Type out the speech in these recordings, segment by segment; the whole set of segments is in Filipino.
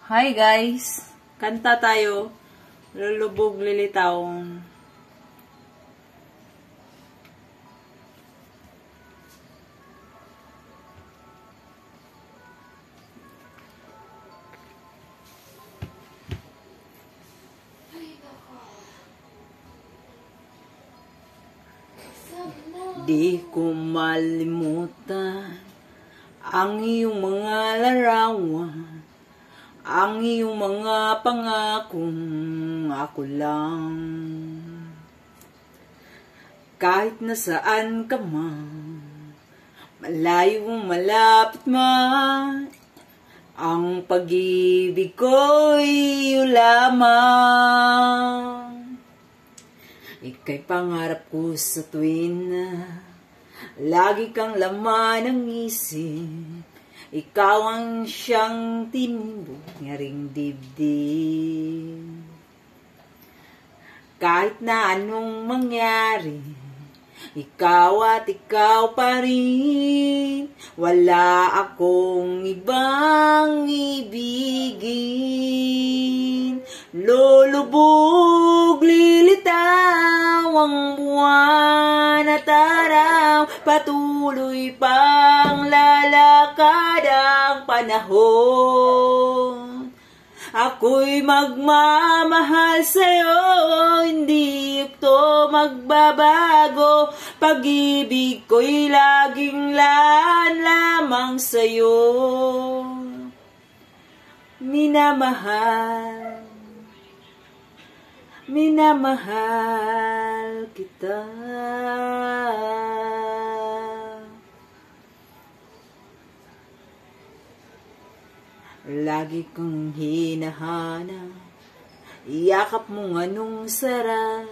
Hi guys! Kanta tayo. Lulubog lilitaw. Di ko malimutan ang iyong mga larawan, ang iyong mga pangakong ako lang. Kahit nasaan ka man, malayo malapit man, ang pag-ibig ko'y iyo lamang. Ika'y pangarap ko sa tuwin na lagi kang laman ng isip. Ikaw ang siyang tinimbok ng aring dibdib. Kahit na anong mangyari, ikaw at ikaw pa rin. Wala akong ibang ibigin. Lulubog lilitaw ang buwan at araw, patuloy pang lalakad ang panahon. Ako'y magmamahal sa'yo, hindi ito magbabago. Pag-ibig ko'y laging laan lamang sa'yo. Minamahal, minamahal kita. Lagi kong hinahanap, iyakap mong anong sarap,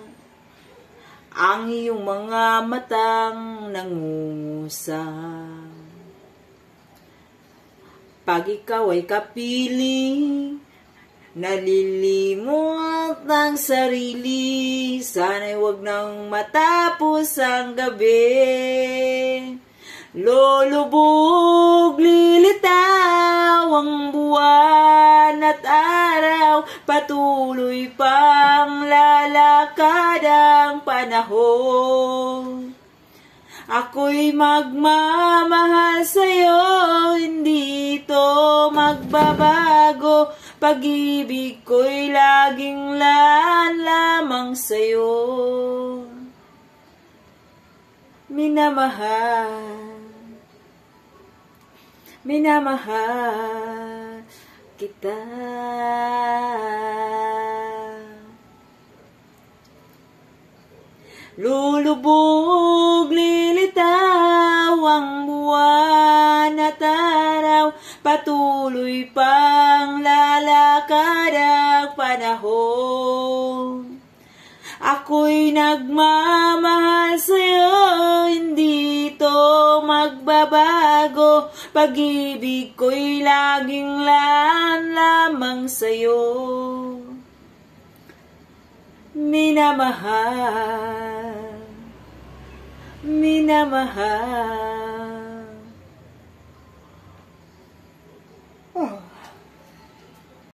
ang iyong mga matang nangungusap. Pag ikaw ay kapiling, nalilimot ng sarili, sana'y wag nang matapos ang gabi. Lulubog lilitaw ang buwan at araw, patuloy pang lalakad ang panahon. Ako'y magmamahal sa'yo, hindi ito magbabago. Pag-ibig ko'y laging laan lamang sa'yo. Minamahal, minamahal kita. Lulubog lilitaw ang buwan at araw, patuloy pang lalakad ang panahon. Ako'y nagmamahal sa'yo, hindi ito magbabago. Pag-ibig ko'y laging laan lamang sa'yo. Minamahal, minamahal